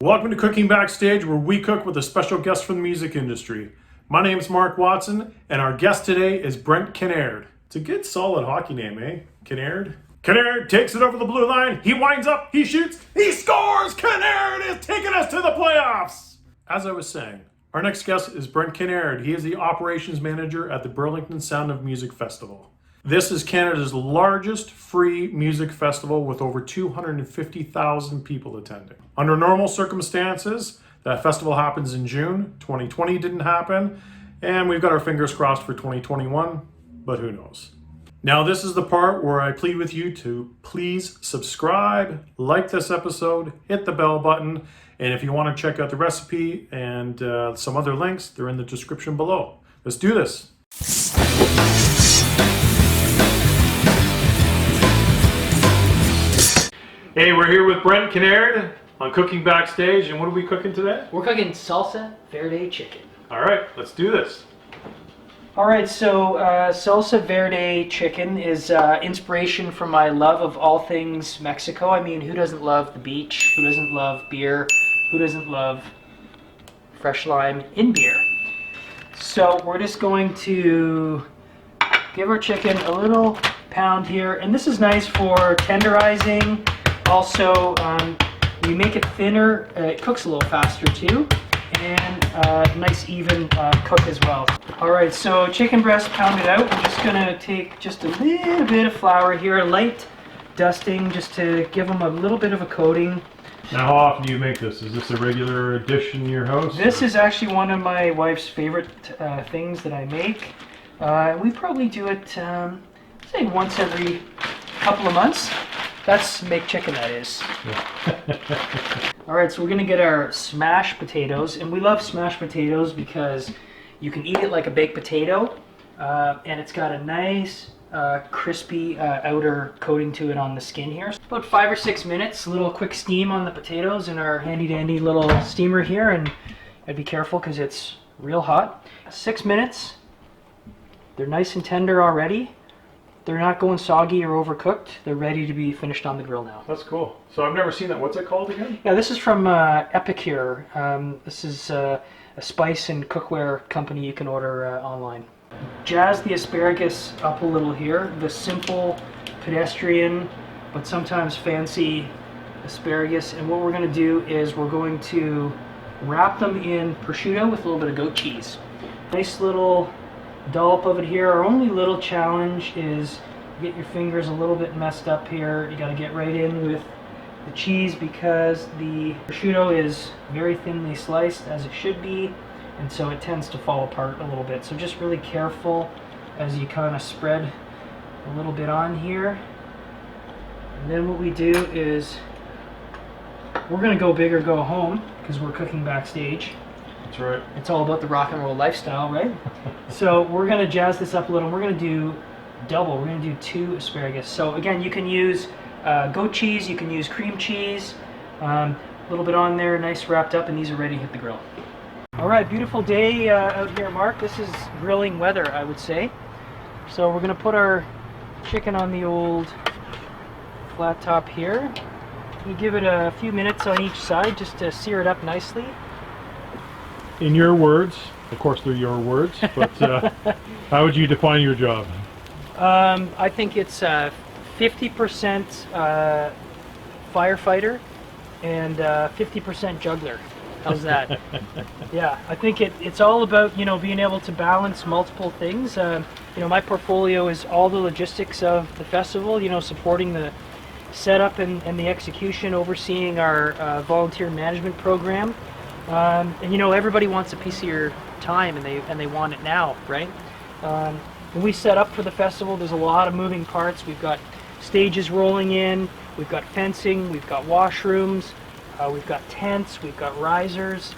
Welcome to Cooking Backstage, where we cook with a special guest from the music industry. My name's Mark Watson, and our guest today is Brent Kinnaird. It's a good, solid hockey name, eh? Kinnaird? Kinnaird takes it over the blue line. He winds up, he shoots, he scores! Kinnaird is taking us to the playoffs! As I was saying, our next guest is Brent Kinnaird. He is the operations manager at the Burlington Sound of Music Festival. This is Canada's largest free music festival with over 250,000 people attending. Under normal circumstances, that festival happens in June. 2020 didn't happen, and we've got our fingers crossed for 2021, but who knows. Now this is the part where I plead with you to please subscribe, like this episode, hit the bell button, and if you want to check out the recipe and some other links, they're in the description below. Let's do this. Hey, we're here with Brent Kinnaird on Cooking Backstage, and what are we cooking today? We're cooking Salsa Verde Chicken. All right, let's do this. All right, so Salsa Verde Chicken is inspiration from my love of all things Mexico. I mean, who doesn't love the beach? Who doesn't love beer? Who doesn't love fresh lime in beer? So we're just going to give our chicken a little pound here, and this is nice for tenderizing. Also, we make it thinner, it cooks a little faster too, and nice even cook as well. Alright, so chicken breast pounded out. We're just going to take just a little bit of flour here, light dusting, just to give them a little bit of a coating. Now, how often do you make this? Is this a regular addition in your house? This is actually one of my wife's favorite things that I make. We probably do it, say, once every couple of months. That's make chicken, that is. Alright, so we're going to get our smashed potatoes, and we love smashed potatoes because you can eat it like a baked potato, and it's got a nice crispy outer coating to it on the skin here. About 5 or 6 minutes, a little quick steam on the potatoes in our handy dandy little steamer here, and I'd be careful because it's real hot. 6 minutes, they're nice and tender already. They're not going soggy or overcooked. They're ready to be finished on the grill now. That's cool. So I've never seen that. What's it called again? Yeah, this is from Epicure. This is a spice and cookware company you can order online. Jazz the asparagus up a little here. The simple, pedestrian, but sometimes fancy asparagus. And what we're going to do is we're going to wrap them in prosciutto with a little bit of goat cheese. Nice little dollop of it here. Our only little challenge is get your fingers a little bit messed up here. You got to get right in with the cheese because the prosciutto is very thinly sliced, as it should be, and so it tends to fall apart a little bit. So just really careful as you kind of spread a little bit on here. And then what we do is we're going to go big or go home because we're cooking backstage. That's right. It's all about the rock and roll lifestyle, right? So we're going to jazz this up a little. We're going to do double. We're going to do 2 asparagus. So again, you can use goat cheese, you can use cream cheese, a little bit on there, nice wrapped up, and these are ready to hit the grill. All right, beautiful day out here, Mark. This is grilling weather, I would say. So we're going to put our chicken on the old flat top here. We give it a few minutes on each side just to sear it up nicely. In your words, of course they're your words, but how would you define your job? I think it's 50% firefighter and 50% juggler. How's that? Yeah, I think it's all about, being able to balance multiple things. My portfolio is all the logistics of the festival, supporting the setup and the execution, overseeing our volunteer management program. And everybody wants a piece of your time, and they want it now, right? When we set up for the festival, there's a lot of moving parts. We've got stages rolling in, we've got fencing, we've got washrooms, we've got tents, we've got risers,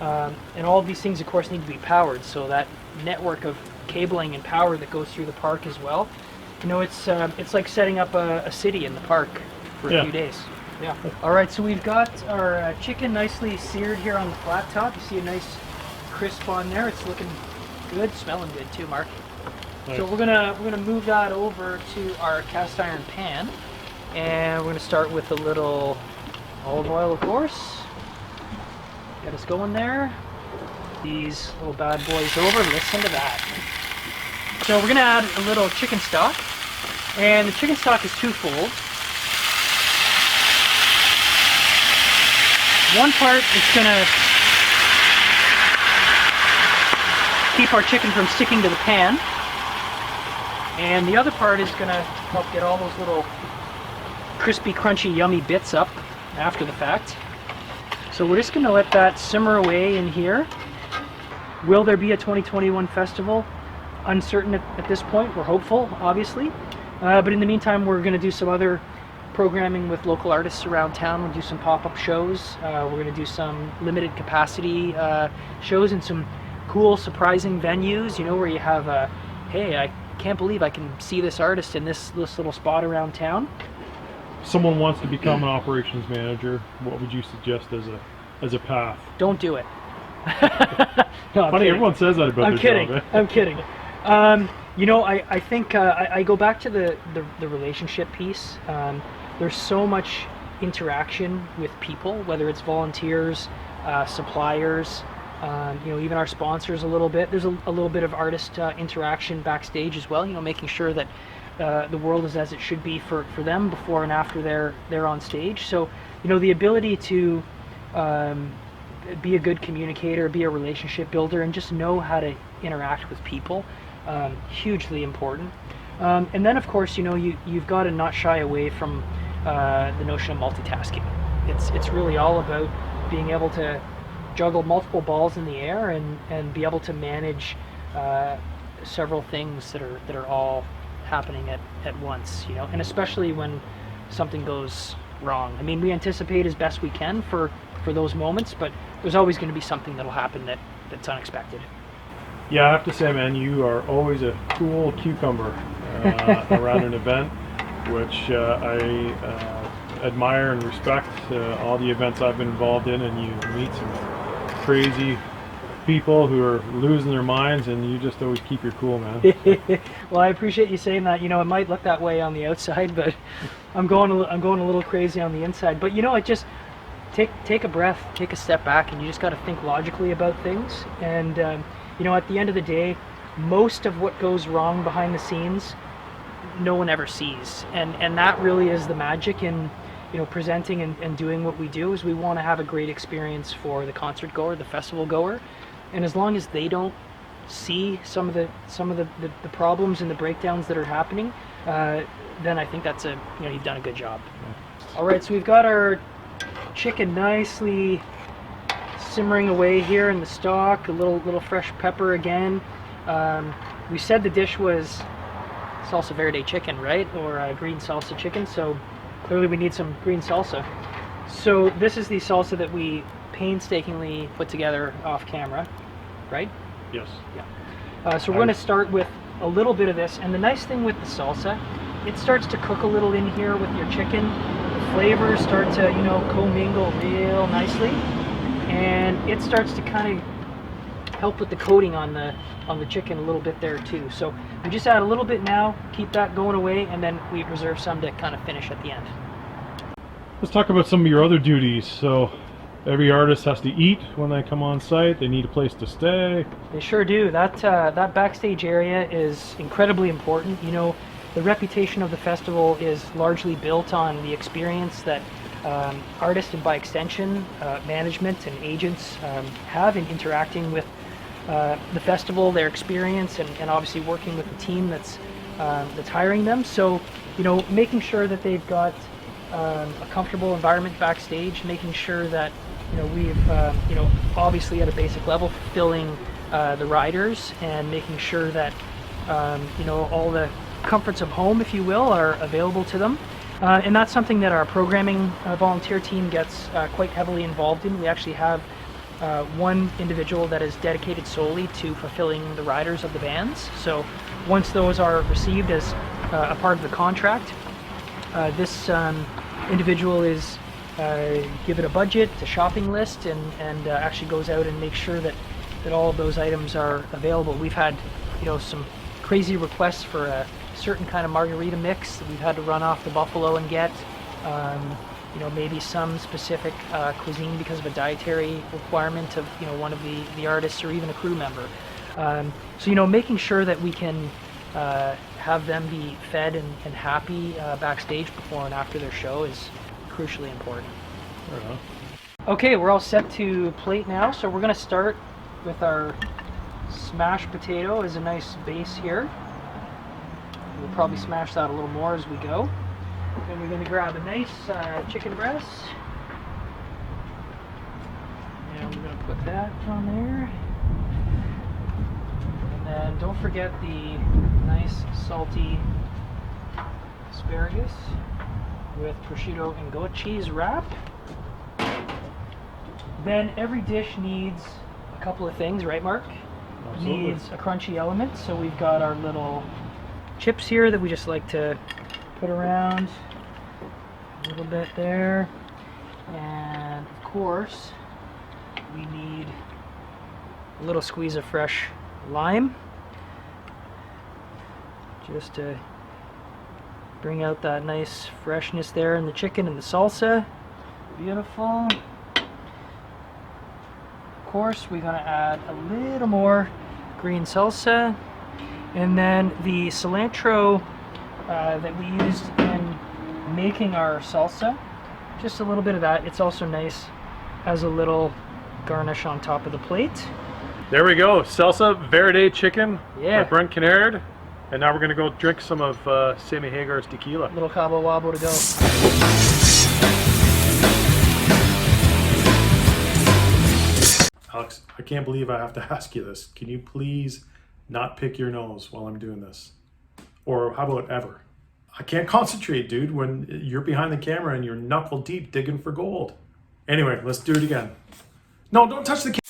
and all of these things, of course, need to be powered. So that network of cabling and power that goes through the park as well. It's like setting up a city in the park for a few days. Yeah. All right, so we've got our chicken nicely seared here on the flat top. You see a nice crisp on there. It's looking good, smelling good too, Mark. Nice. So we're gonna move that over to our cast iron pan, and we're gonna start with a little olive oil, of course. Get us going there. These little bad boys over, listen to that. So we're gonna add a little chicken stock, and the chicken stock is twofold. One part is gonna keep our chicken from sticking to the pan, and the other part is gonna help get all those little crispy, crunchy, yummy bits up after the fact. So we're just gonna let that simmer away in here. Will there be a 2021 festival? Uncertain at this point. We're hopeful, obviously. But in the meantime, we're going to do some other programming with local artists around town. We'll do some pop-up shows. We're going to do some limited capacity shows in some cool, surprising venues, you know, where you have a, hey, I can't believe I can see this artist in this little spot around town. If someone wants to become an operations manager, what would you suggest as a path? Don't do it. No, Funny, everyone says that about their job. I'm kidding. You know, I think I go back to the relationship piece. There's so much interaction with people, whether it's volunteers, suppliers, you know, even our sponsors a little bit. There's a little bit of artist interaction backstage as well, you know, making sure that the world is as it should be for them before and after they're on stage. So, you know, the ability to be a good communicator, be a relationship builder, and just know how to interact with people, hugely important. And then, of course, you know, you've got to not shy away from the notion of multitasking. It's really all about being able to juggle multiple balls in the air and be able to manage several things that are all happening at once, you know, and especially when something goes wrong. I mean, we anticipate as best we can for those moments, but there's always going to be something that'll happen that's unexpected. Yeah, I have to say, man, you are always a cool cucumber around an event, which I admire and respect. All the events I've been involved in, and you meet some crazy people who are losing their minds, and you just always keep your cool, man. Well, I appreciate you saying that. You know, it might look that way on the outside, but I'm going a little crazy on the inside. But you know, it just take a breath, take a step back, and you just got to think logically about things. And you know, at the end of the day, most of what goes wrong behind the scenes, no one ever sees, and that really is the magic in, you know, presenting and doing what we do. Is we want to have a great experience for the concert goer, the festival goer, and as long as they don't see some of the problems and the breakdowns that are happening, then I think that's you've done a good job. All right, so we've got our chicken nicely simmering away here in the stock. A little fresh pepper again. We said the dish was Salsa Verde Chicken, right, or green salsa chicken, so clearly we need some green salsa. So this is the salsa that we painstakingly put together off camera, right? Yes. Yeah. So we're going to start with a little bit of this, and the nice thing with the salsa, it starts to cook a little in here with your chicken. The flavors start to, you know, commingle real nicely, and it starts to kind of help with the coating on the chicken a little bit there too. So we just add a little bit now, keep that going away, and then we reserve some to kind of finish at the end. Let's talk about some of your other duties. So every artist has to eat when they come on site. They need a place to stay. They sure do. That backstage area is incredibly important. You know, the reputation of the festival is largely built on the experience that artists and by extension management and agents have in interacting with the festival, their experience, and obviously working with the team that's hiring them. So, you know, making sure that they've got a comfortable environment backstage, making sure that, you know, we've you know, obviously at a basic level fulfilling the riders, and making sure that you know, all the comforts of home, if you will, are available to them. And that's something that our programming volunteer team gets quite heavily involved in. We actually have one individual that is dedicated solely to fulfilling the riders of the bands. So once those are received as a part of the contract, this individual is given a budget, a shopping list, and actually goes out and makes sure that all of those items are available. We've had, you know, some crazy requests for a certain kind of margarita mix that we've had to run off the Buffalo and get. maybe some specific cuisine because of a dietary requirement of, one of the artists or even a crew member. So, making sure that we can have them be fed and happy backstage before and after their show is crucially important. Okay, we're all set to plate now, so we're going to start with our smashed potato as a nice base here. We'll probably smash that a little more as we go. Then we're going to grab a nice chicken breast, and we're going to put that on there. And then don't forget the nice salty asparagus with prosciutto and goat cheese wrap. Then every dish needs a couple of things, right, Mark? Absolutely. Needs a crunchy element, so we've got our little chips here that we just like to put around a little bit there, and of course we need a little squeeze of fresh lime just to bring out that nice freshness there in the chicken and the salsa. Beautiful. Of course, we're going to add a little more green salsa, and then the cilantro that we used in making our salsa, just a little bit of that. It's also nice as a little garnish on top of the plate. There we go, Salsa Verde Chicken Yeah. by Brent Kinnaird. And now we're going to go drink some of Sammy Hagar's tequila. Little cabo wabo to go. Alex, I can't believe I have to ask you this. Can you please not pick your nose while I'm doing this? Or how about ever? I can't concentrate, dude, when you're behind the camera and you're knuckle deep digging for gold. Anyway, let's do it again. No, don't touch the camera.